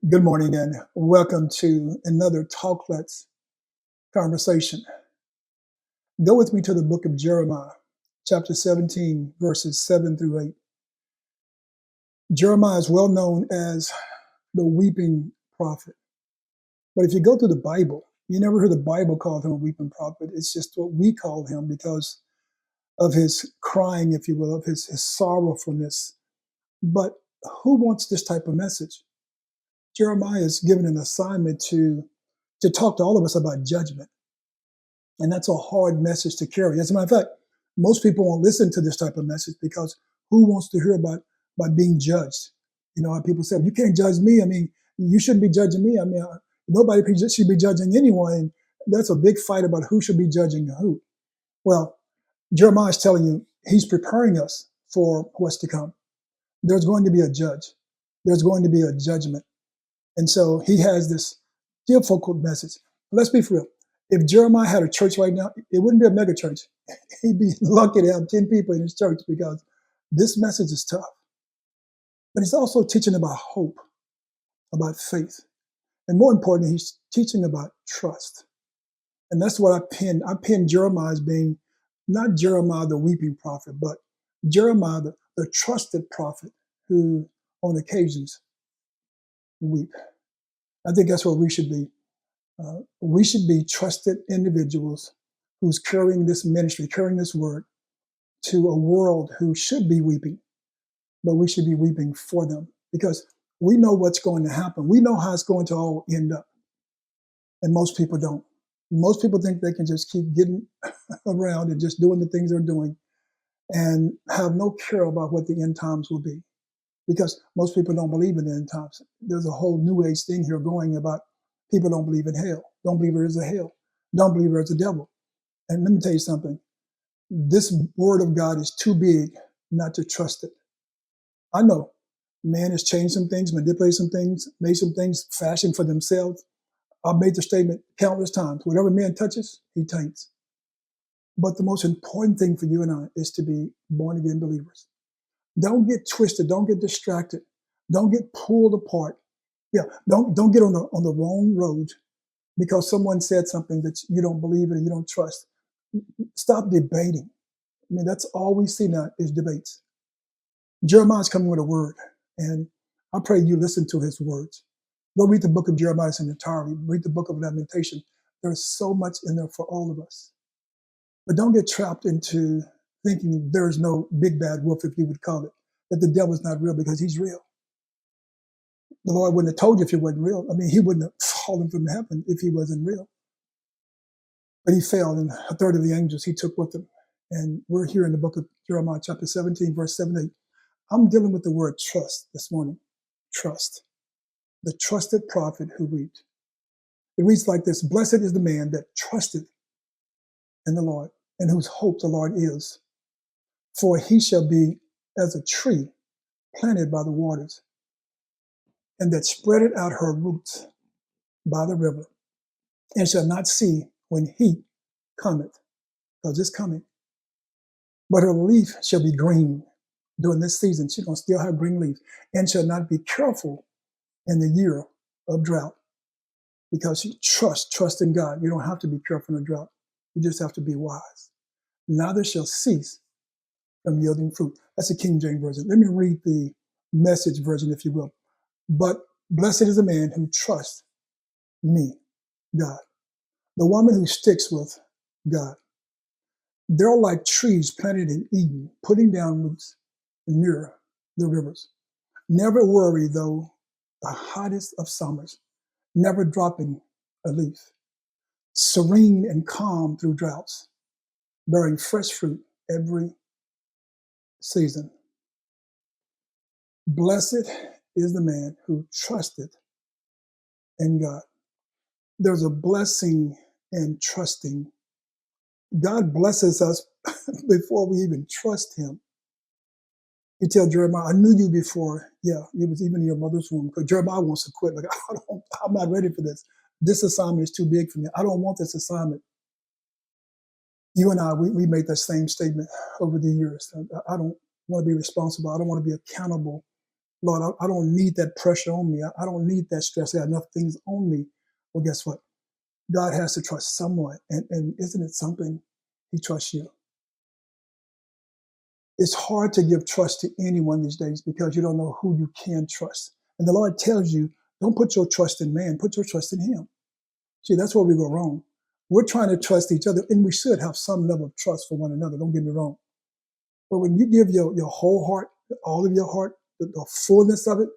Good morning and welcome to another Talklets conversation. Go with me to the book of Jeremiah, chapter 17, verses 7 through 8. Jeremiah is well known as the weeping prophet. But if you go to the Bible, you never hear the Bible call him a weeping prophet. It's just what we call him because of his crying, if you will, of his sorrowfulness. But who wants this type of message? Jeremiah is given an assignment to talk to all of us about judgment. And that's a hard message to carry. As a matter of fact, most people won't listen to this type of message because who wants to hear about being judged? You know, how people say, you can't judge me. I mean, you shouldn't be judging me. I mean, nobody should be judging anyone. And that's a big fight about who should be judging who. Well, Jeremiah is telling you he's preparing us for what's to come. There's going to be a judge. There's going to be a judgment. And so he has this difficult message. Let's be for real. If Jeremiah had a church right now, it wouldn't be a mega church. He'd be lucky to have 10 people in his church because this message is tough. But he's also teaching about hope, about faith. And more importantly, he's teaching about trust. And that's what I pinned. I pinned Jeremiah as being not Jeremiah the weeping prophet, but Jeremiah the trusted prophet who on occasions weep. I think that's what we should be. We should be trusted individuals who's carrying this ministry, carrying this word to a world who should be weeping, but we should be weeping for them because we know what's going to happen. We know how it's going to all end up. And most people don't. Most people think they can just keep getting around and just doing the things they're doing and have no care about what the end times will be because most people don't believe in the end times. There's a whole new age thing here going about people don't believe in hell, don't believe there is a hell, don't believe there's a devil. And let me tell you something. This word of God is too big not to trust it. I know man has changed some things, manipulated some things, made some things fashion for themselves. I've made the statement countless times. Whatever man touches, he taints. But the most important thing for you and I is to be born again believers. Don't get twisted. Don't get distracted. Don't get pulled apart. Yeah, don't get on the wrong road because someone said something that you don't believe in and you don't trust. Stop debating. I mean, that's all we see now is debates. Jeremiah's coming with a word, and I pray you listen to his words. Go read the book of Jeremiah in entirety. Read the book of Lamentation. There's so much in there for all of us. But don't get trapped into thinking there's no big bad wolf, if you would call it, that the devil's not real because he's real. The Lord wouldn't have told you if he wasn't real. I mean, he wouldn't have fallen from heaven if he wasn't real. But he fell, and a third of the angels he took with him. And we're here in the book of Jeremiah, chapter 17, verse 7 8. I'm dealing with the word trust this morning. Trust. The trusted prophet who wept. It reads like this: Blessed is the man that trusted in the Lord, and whose hope the Lord is. For he shall be as a tree planted by the waters, and that spreadeth out her roots by the river, and shall not see when heat cometh, because it's coming. But her leaf shall be green during this season. She's going to still have green leaves, and shall not be careful in the year of drought, because she trust in God. You don't have to be careful in a drought. You just have to be wise. Neither shall cease from yielding fruit. That's the King James Version. Let me read the Message version, if you will. But blessed is the man who trusts me, God. The woman who sticks with God. They're like trees planted in Eden, putting down roots near the rivers. Never worry, though, the hottest of summers, never dropping a leaf. Serene and calm through droughts, bearing fresh fruit every season. Blessed is the man who trusted in God. There's a blessing in trusting. God blesses us before we even trust him. You tell Jeremiah, I knew you before, you was even in your mother's womb, because Jeremiah wants to quit. Like, I'm not ready for this. This assignment is too big for me. I don't want this assignment. You and I, we made that same statement over the years. I don't want to be responsible. I don't want to be accountable Lord, I don't need that pressure on me. I don't need that stress. I got enough things on me. Well, guess what? God has to trust someone. And isn't it something? He trusts you. It's hard to give trust to anyone these days because you don't know who you can trust. And the Lord tells you, don't put your trust in man, put your trust in him. See, that's where we go wrong. We're trying to trust each other, and we should have some level of trust for one another. Don't get me wrong. But when you give your whole heart, all of your heart, the fullness of it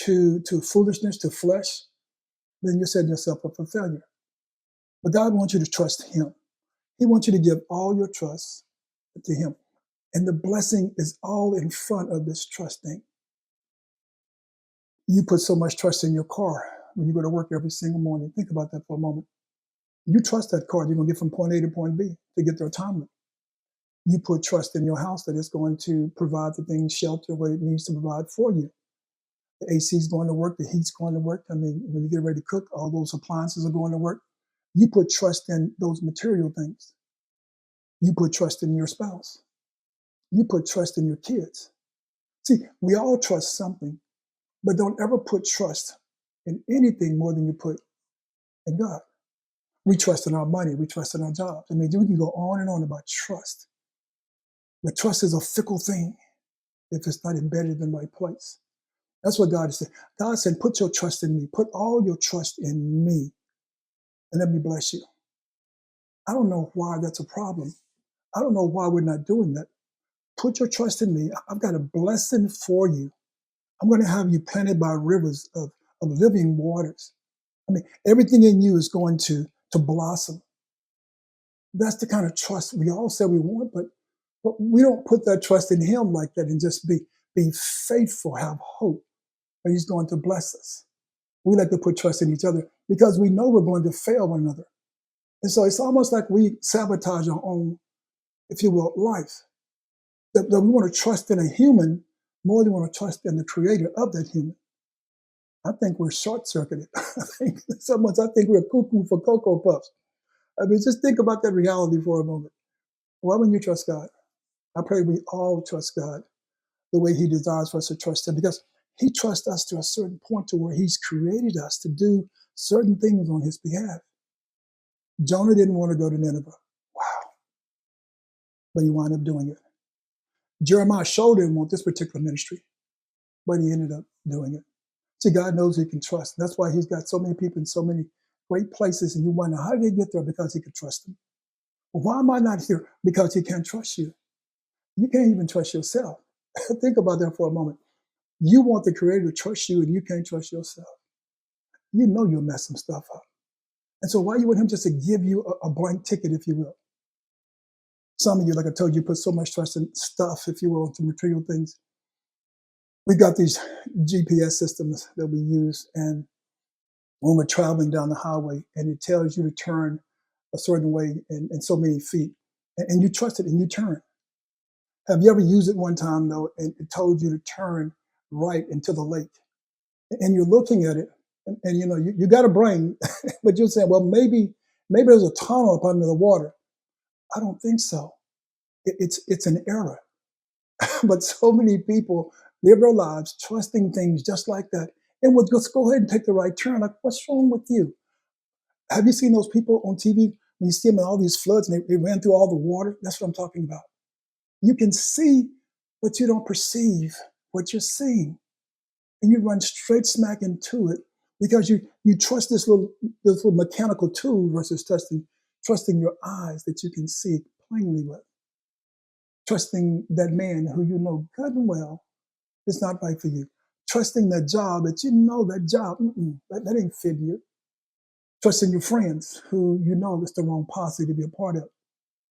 to foolishness, to flesh, then you're setting yourself up for failure. But God wants you to trust him. He wants you to give all your trust to him. And the blessing is all in front of this trust thing. You put so much trust in your car when you go to work every single morning. Think about that for a moment. You trust that car you're going to get from point A to point B to get there timely. You put trust in your house that it's going to provide the things, shelter, what it needs to provide for you. The AC is going to work, the heat's going to work. I mean, when you get ready to cook, all those appliances are going to work. You put trust in those material things. You put trust in your spouse. You put trust in your kids. See, we all trust something, but don't ever put trust in anything more than you put in God. We trust in our money. We trust in our jobs. I mean, we can go on and on about trust. But trust is a fickle thing if it's not embedded in the right place. That's what God is saying. God said, put your trust in me. Put all your trust in me, and let me bless you. I don't know why that's a problem. I don't know why we're not doing that. Put your trust in me. I've got a blessing for you. I'm going to have you planted by rivers of living waters. I mean, everything in you is going to blossom. That's the kind of trust we all say we want, but we don't put that trust in him like that and just be faithful, have hope that he's going to bless us. We like to put trust in each other because we know we're going to fail one another. And so it's almost like we sabotage our own, if you will, life. That we want to trust in a human more than we want to trust in the creator of that human. I think we're short-circuited. I think we're cuckoo for Cocoa Puffs. I mean, just think about that reality for a moment. Why wouldn't you trust God? I pray we all trust God the way he desires for us to trust him, because he trusts us to a certain point to where he's created us to do certain things on his behalf. Jonah didn't want to go to Nineveh. Wow. But he wound up doing it. Jeremiah sure didn't want this particular ministry, but he ended up doing it. See, God knows he can trust. That's why he's got so many people in so many great places, and you wonder, how did they get there? Because he could trust them. Well, why am I not here? Because he can't trust you. You can't even trust yourself. Think about that for a moment. You want the creator to trust you, and you can't trust yourself. You know you'll mess some stuff up. And so why you want him just to give you a blank ticket, if you will? Some of you, like I told you, put so much trust in stuff, if you will, to material things. We've got these GPS systems that we use, and when we're traveling down the highway, and it tells you to turn a certain way in so many feet, and you trust it and you turn. Have you ever used it one time, though, and it told you to turn right into the lake? And you're looking at it, and you know, you got a brain, but you're saying, well, maybe there's a tunnel up under the water. I don't think so. It's an error. But so many people live their lives trusting things just like that, and would just go ahead and take the right turn. Like, what's wrong with you? Have you seen those people on TV when you see them in all these floods and they ran through all the water? That's what I'm talking about. You can see, but you don't perceive what you're seeing. And you run straight smack into it because you trust this little mechanical tool versus trusting your eyes that you can see plainly with. Trusting that man who you know good and well is not right for you. Trusting that job that you know that job, that ain't fit you. Trusting your friends who you know is the wrong posse to be a part of.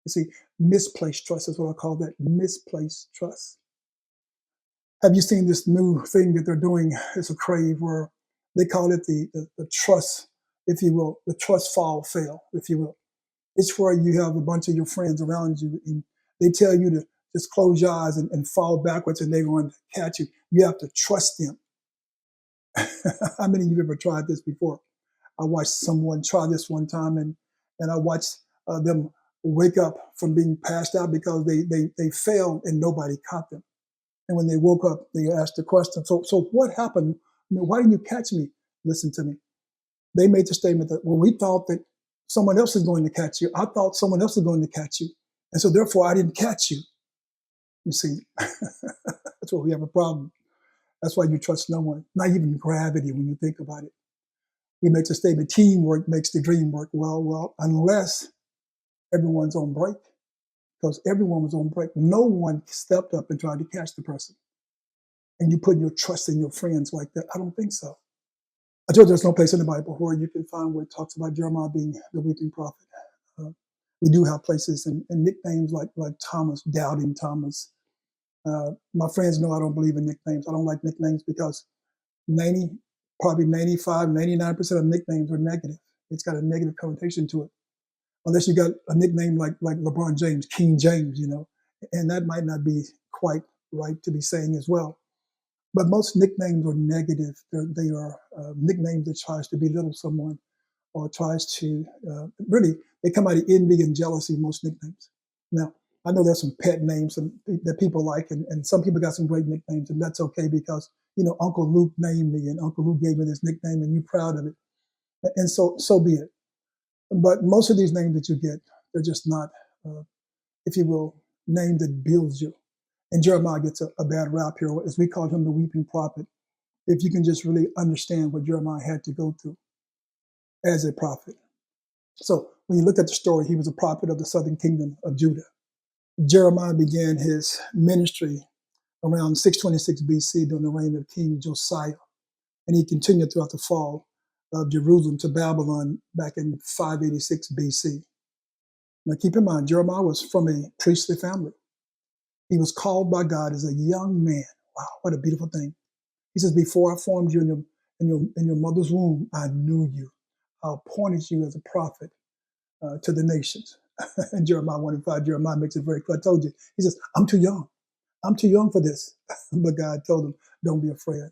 You see, misplaced trust is what I call that, misplaced trust. Have you seen this new thing that they're doing? It's a crave where they call it the trust, if you will, the trust fall fail, if you will. It's where you have a bunch of your friends around you and they tell you to just close your eyes and fall backwards and they're going to catch you. You have to trust them. How many of you have ever tried this before? I watched someone try this one time and I watched them wake up from being passed out because they failed and nobody caught them. And when they woke up, they asked the question, so what happened? Why didn't you catch me? Listen to me. They made the statement that, well, we thought that someone else is going to catch you. I thought someone else was going to catch you. And so therefore I didn't catch you. You see, that's why we have a problem. That's why you trust no one, not even gravity when you think about it. We make the statement, teamwork makes the dream work. Well, unless everyone's on break, because everyone was on break. No one stepped up and tried to catch the person. And you put your trust in your friends like that. I don't think so. I told you there's no place in the Bible where you can find where it talks about Jeremiah being the weeping prophet. We do have places and nicknames like Thomas, doubting Thomas. My friends know I don't believe in nicknames. I don't like nicknames because probably 95, 99% of nicknames are negative. It's got a negative connotation to it. Unless you got a nickname like LeBron James, King James, and that might not be quite right to be saying as well. But most nicknames are negative. They are nicknames that tries to belittle someone or tries to, really, they come out of envy and jealousy, most nicknames. Now, I know there's some pet names that people like, and some people got some great nicknames, and that's okay because, Uncle Luke named me, and Uncle Luke gave me this nickname, and you're proud of it. And so be it. But most of these names that you get, they're just not, if you will, name that builds you. And Jeremiah gets a bad rap here, as we call him the weeping prophet, if you can just really understand what Jeremiah had to go through as a prophet. So when you look at the story, he was a prophet of the southern kingdom of Judah. Jeremiah began his ministry around 626 BC during the reign of King Josiah. And he continued throughout the fall of Jerusalem to Babylon back in 586 BC. Now keep in mind, Jeremiah was from a priestly family. He was called by God as a young man. Wow, what a beautiful thing. He says, before I formed you in your mother's womb, I knew you. I appointed you as a prophet to the nations. And Jeremiah 1:5, Jeremiah makes it very clear. I told you. He says, I'm too young. I'm too young for this. But God told him, don't be afraid.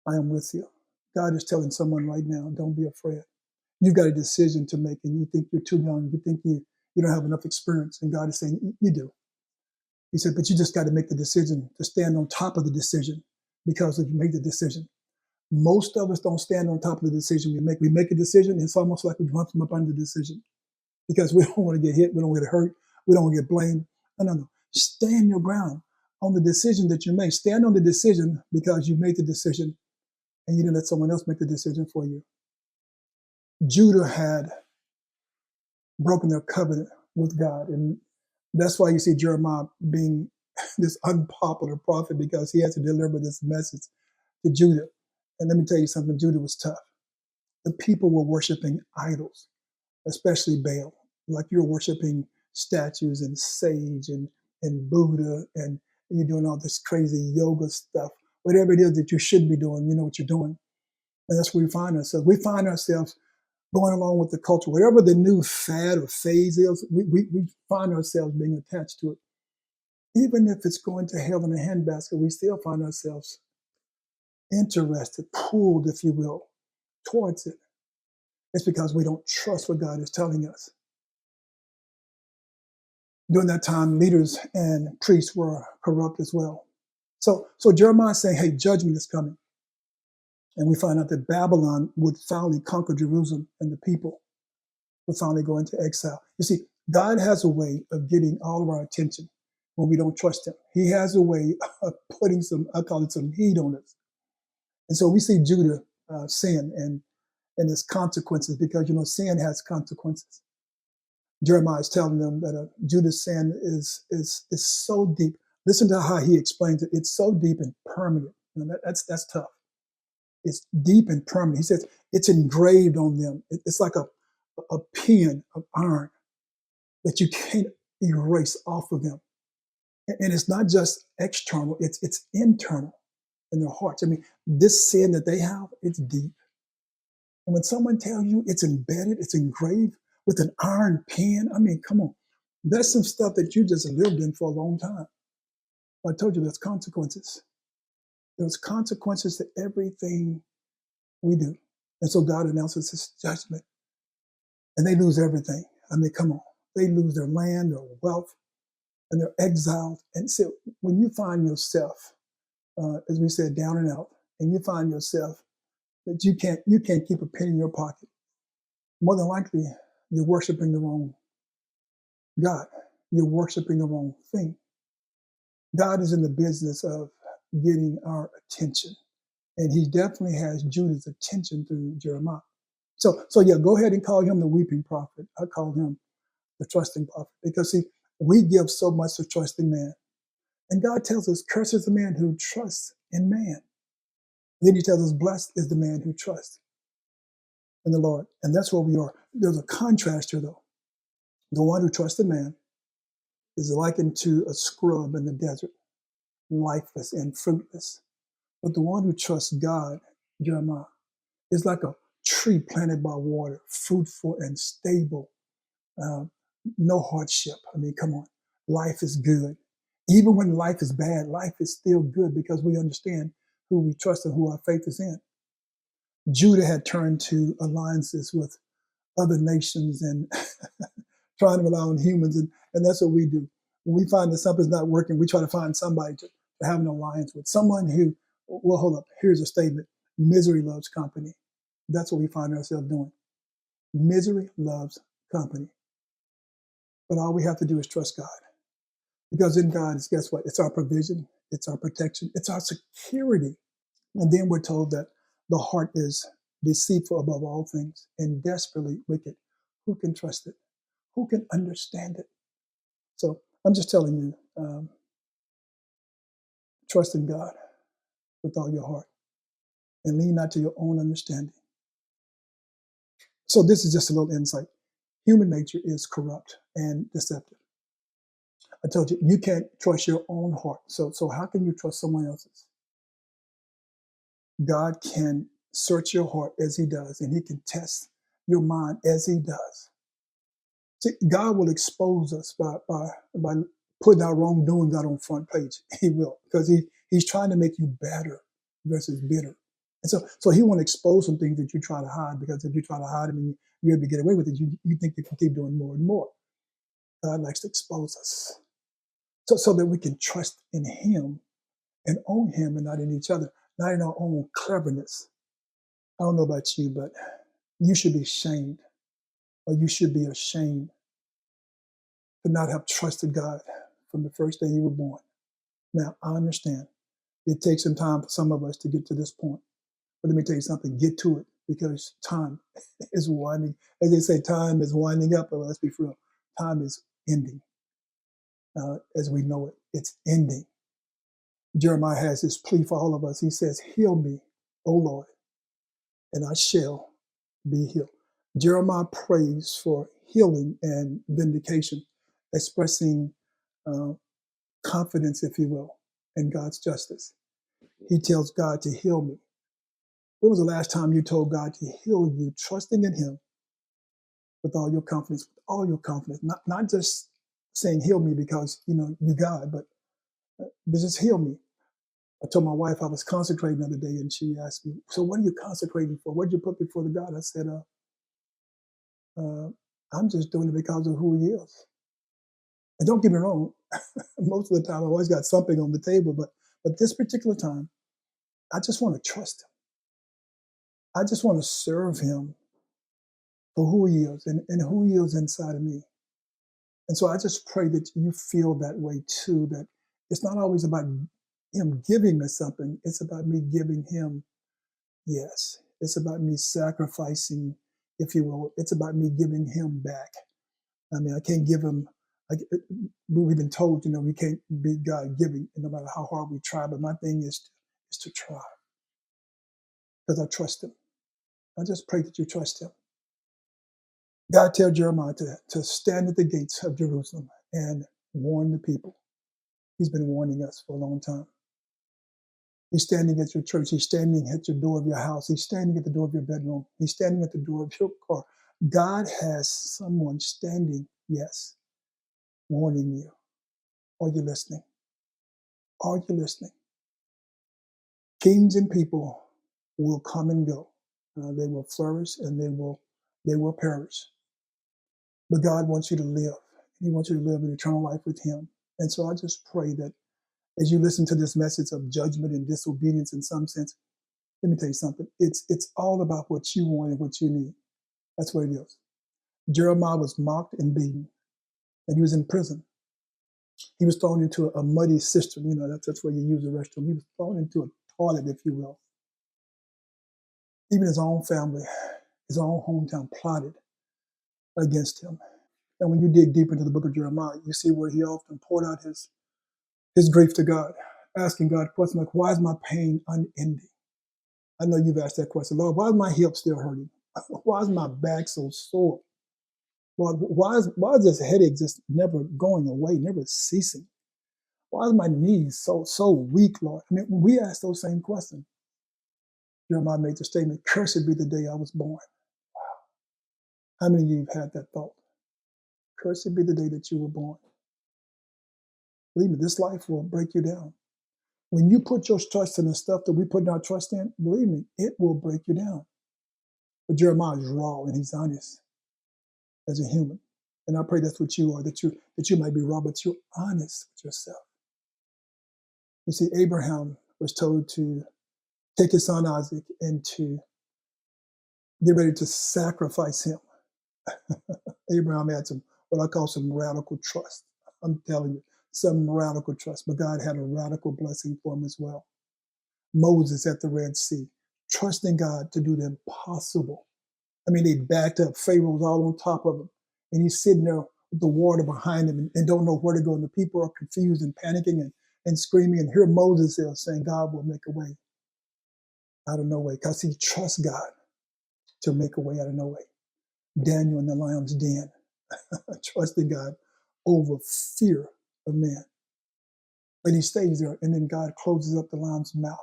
I am with you. God is telling someone right now, don't be afraid. You've got a decision to make, and you think you're too young. You think you don't have enough experience. And God is saying, you do. He said, but you just got to make the decision to stand on top of the decision, because if you make the decision, most of us don't stand on top of the decision we make. We make a decision, it's almost like we jump from up under the decision because we don't want to get hit, we don't want to get hurt, we don't want to get blamed. No. Stand your ground on the decision that you make. Stand on the decision because you made the decision and you didn't let someone else make the decision for you. Judah had broken their covenant with God, and that's why you see Jeremiah being this unpopular prophet, because he has to deliver this message to Judah. And let me tell you something, Judah was tough. The people were worshiping idols, especially Baal. Like you're worshiping statues and sage and Buddha, and you're doing all this crazy yoga stuff. Whatever it is that you should be doing, you know what you're doing. And that's where we find ourselves. We find ourselves going along with the culture. Whatever the new fad or phase is, we find ourselves being attached to it. Even if it's going to hell in a handbasket, we still find ourselves interested, pulled, if you will, towards it. It's because we don't trust what God is telling us. During that time, leaders and priests were corrupt as well. So Jeremiah is saying, hey, judgment is coming. And we find out that Babylon would finally conquer Jerusalem, and the people would finally go into exile. You see, God has a way of getting all of our attention when we don't trust him. He has a way of putting some heat on us. And so we see Judah sin and its consequences, because, sin has consequences. Jeremiah is telling them that Judah's sin is so deep. Listen to how he explains it. It's so deep and permanent. That's tough. It's deep and permanent. He says it's engraved on them. It's like a pin of iron that you can't erase off of them. And it's not just external, it's internal in their hearts. I mean, this sin that they have, it's deep. And when someone tells you it's embedded, it's engraved with an iron pen, I mean, come on. That's some stuff that you just lived in for a long time. I told you there's consequences. There's consequences to everything we do. And so God announces his judgment. And they lose everything. I mean, come on. They lose their land, their wealth. and they're exiled. And so when you find yourself, as we said, down and out, and you find yourself that you can't keep a penny in your pocket, more than likely you're worshiping the wrong God. You're worshiping the wrong thing. God is in the business of getting our attention. And he definitely has Judah's attention through Jeremiah. So yeah, go ahead and call him the weeping prophet. I call him the trusting prophet. Because see, we give so much to trusting man. And God tells us, cursed is the man who trusts in man. Then he tells us, blessed is the man who trusts in the Lord. And that's where we are. There's a contrast here though. The one who trusts in man is likened to a scrub in the desert, lifeless and fruitless. But the one who trusts God, Jeremiah, is like a tree planted by water, fruitful and stable. Uh, no hardship. I mean, come on. Life is good. Even when life is bad, life is still good because we understand who we trust and who our faith is in. Judah had turned to alliances with other nations and trying to rely on humans. And that's what we do. When we find that something's not working, we try to find somebody to have an alliance with. Someone who, well, hold up, here's a statement. Misery loves company. That's what we find ourselves doing. Misery loves company. But all we have to do is trust God. Because in God, guess what? It's our provision, it's our protection, it's our security. And then we're told that the heart is deceitful above all things and desperately wicked. Who can trust it? Who can understand it? So I'm just telling you, trust in God with all your heart and lean not to your own understanding. So this is just a little insight. Human nature is corrupt and deceptive. I told you, you can't trust your own heart. So how can you trust someone else's? God can search your heart as he does, and he can test your mind as he does. See, God will expose us by putting our wrongdoings out on front page. He will, because he's trying to make you better versus bitter. And so he won't expose some things that you try to hide, because if you try to hide them and you're able to get away with it, you think you can keep doing more and more. God likes to expose us so that we can trust in him and own him and not in each other, not in our own cleverness. I don't know about you, but you should be ashamed, or you should be ashamed to not have trusted God from the first day you were born. Now, I understand it takes some time for some of us to get to this point. But let me tell you something, get to it, because time is winding. As they say, time is winding up, but let's be real. Time is ending. As we know it, it's ending. Jeremiah has this plea for all of us. He says, heal me, O Lord, and I shall be healed. Jeremiah prays for healing and vindication, expressing confidence, if you will, in God's justice. He tells God to heal me. When was the last time you told God to heal you, trusting in him with all your confidence, not just saying heal me because, you God, but just heal me. I told my wife I was consecrating the other day, and she asked me, so what are you consecrating for? What did you put before the God? I said, I'm just doing it because of who he is. And don't get me wrong, most of the time I always got something on the table, but this particular time, I just want to trust him. I just want to serve him for who he is and who he is inside of me. And so I just pray that you feel that way too, that it's not always about him giving me something. It's about me giving him, yes. It's about me sacrificing, if you will. It's about me giving him back. I mean, I can't give him, we've been told, we can't be God giving, no matter how hard we try. But my thing is to try, because I trust him. I just pray that you trust him. God tell Jeremiah to stand at the gates of Jerusalem and warn the people. He's been warning us for a long time. He's standing at your church. He's standing at your door of your house. He's standing at the door of your bedroom. He's standing at the door of your car. God has someone standing, yes, warning you. Are you listening? Are you listening? Kings and people will come and go. They will flourish and they will perish. But God wants you to live. He wants you to live an eternal life with him. And so I just pray that as you listen to this message of judgment and disobedience in some sense, let me tell you something. It's all about what you want and what you need. That's what it is. Jeremiah was mocked and beaten, and he was in prison. He was thrown into a muddy cistern. You know, that's where you use the restroom. He was thrown into a toilet, if you will. Even his own family, his own hometown plotted against him. And when you dig deeper into the book of Jeremiah, you see where he often poured out his grief to God, asking God questions like, why is my pain unending? I know you've asked that question. Lord, why is my hip still hurting? Why is my back so sore? Lord, why is this headache just never going away, never ceasing? Why is my knees so weak, Lord? I mean, we ask those same questions. Jeremiah made the statement, cursed be the day I was born. How many of you have had that thought? Cursed be the day that you were born. Believe me, this life will break you down. When you put your trust in the stuff that we put our trust in, believe me, it will break you down. But Jeremiah is raw and he's honest as a human. And I pray that's what you are, that you might be raw, but you're honest with yourself. You see, Abraham was told to take his son Isaac and to get ready to sacrifice him. Abraham had what I call some radical trust. I'm telling you, some radical trust. But God had a radical blessing for him as well. Moses at the Red Sea, trusting God to do the impossible. I mean, they backed up. Pharaoh's all on top of him. And he's sitting there with the water behind him and don't know where to go. And the people are confused and panicking and screaming. And here Moses is saying, God will make a way out of no way, because he trusts God to make a way out of no way. Daniel in the lion's den, trusting God over fear of man. But he stays there, and then God closes up the lion's mouth.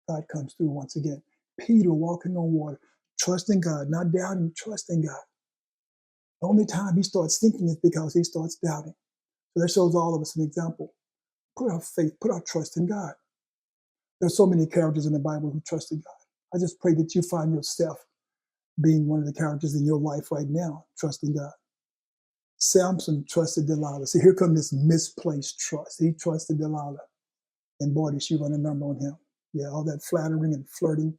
God comes through once again. Peter walking on water, trusting God, not doubting, trusting God. The only time he starts thinking is because he starts doubting. So that shows all of us an example. Put our faith, put our trust in God. There's so many characters in the Bible who trusted God. I just pray that you find yourself being one of the characters in your life right now, trusting God. Samson trusted Delilah. See, here comes this misplaced trust. He trusted Delilah. And boy, did she run a number on him. Yeah, all that flattering and flirting.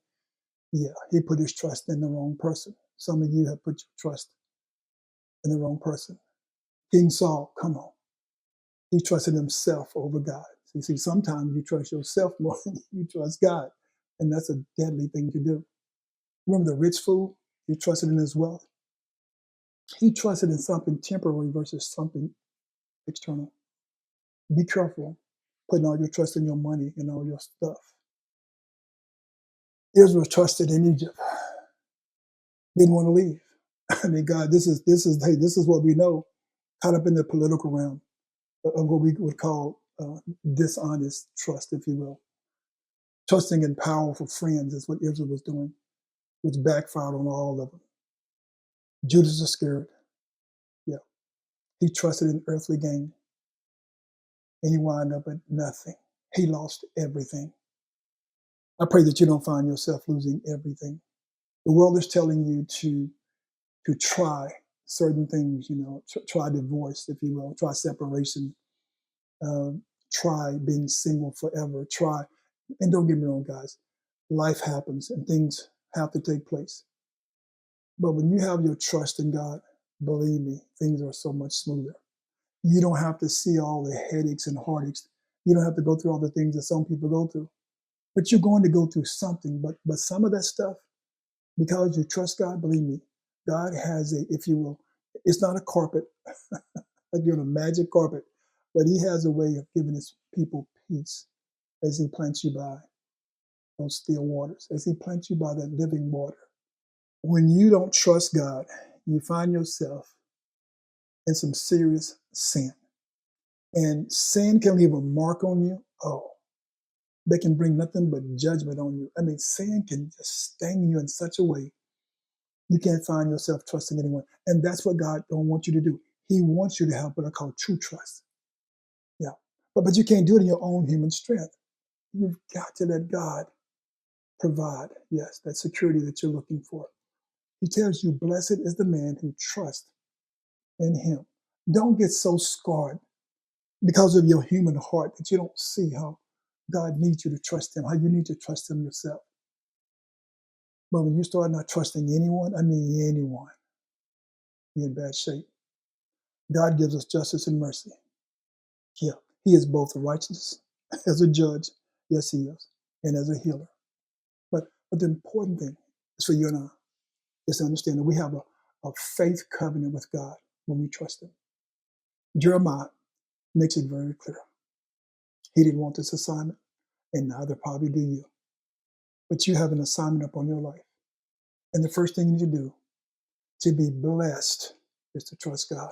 Yeah, he put his trust in the wrong person. Some of you have put your trust in the wrong person. King Saul, come on. He trusted himself over God. See, sometimes you trust yourself more than you trust God. And that's a deadly thing to do. Remember the rich fool? He trusted in his wealth. He trusted in something temporary versus something external. Be careful putting all your trust in your money and all your stuff. Israel trusted in Egypt. Didn't want to leave. I mean, God, this is what we know, caught up in the political realm of what we would call dishonest trust, if you will. Trusting in powerful friends is what Israel was doing, which backfired on all of them. Judas Iscariot, yeah, he trusted in earthly gain, and he wound up at nothing. He lost everything. I pray that you don't find yourself losing everything. The world is telling you to try certain things, try divorce, if you will, try separation, try being single forever, try, and don't get me wrong, guys, life happens and things have to take place. But when you have your trust in God, believe me, things are so much smoother. You don't have to see all the headaches and heartaches. You don't have to go through all the things that some people go through. But you're going to go through something. But some of that stuff, because you trust God, believe me, God has if you will, it's not a carpet, like you're on a magic carpet, but he has a way of giving his people peace as he plants you by those still waters, as he plants you by that living water. When you don't trust God, you find yourself in some serious sin. And sin can leave a mark on you. Oh, they can bring nothing but judgment on you. I mean, sin can just stain you in such a way you can't find yourself trusting anyone. And that's what God don't want you to do. He wants you to have what I call true trust. Yeah. But you can't do it in your own human strength. You've got to let God provide, yes, that security that you're looking for. He tells you, blessed is the man who trusts in him. Don't get so scarred because of your human heart that you don't see how God needs you to trust him, how you need to trust him yourself. But when you start not trusting anyone, I mean anyone, you're in bad shape. God gives us justice and mercy. Yeah, he is both righteous as a judge, yes he is, and as a healer. But the important thing is for you and I is to understand that we have a faith covenant with God when we trust him. Jeremiah makes it very clear. He didn't want this assignment, and neither probably do you. But you have an assignment upon your life. And the first thing you need to do to be blessed is to trust God,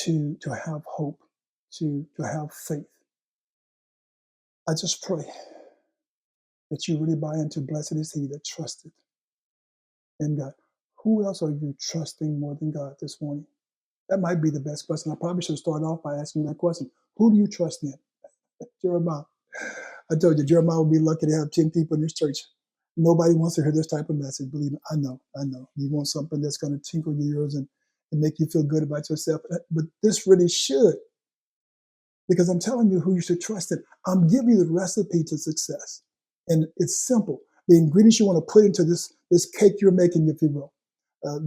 to have hope, to have faith. I just pray that you really buy into blessed is he that trusted in God. Who else are you trusting more than God this morning? That might be the best question. I probably should start off by asking you that question. Who do you trust in? Jeremiah. I told you, Jeremiah would be lucky to have 10 people in this church. Nobody wants to hear this type of message. Believe me, I know. You want something that's going to tinkle your ears and make you feel good about yourself. But this really should, because I'm telling you who you should trust in. I'm giving you the recipe to success. And it's simple. The ingredients you want to put into this cake you're making, if you will,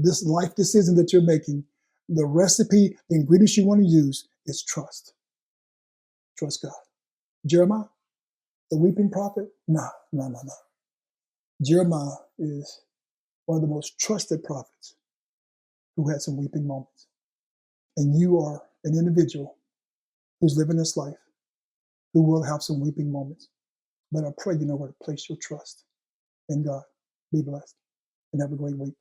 this life decision that you're making, the recipe, the ingredients you want to use is trust. Trust God. Jeremiah, the weeping prophet? No. Jeremiah is one of the most trusted prophets who had some weeping moments. And you are an individual who's living this life who will have some weeping moments. But I pray you know where to place your trust in God. Be blessed and have a great week.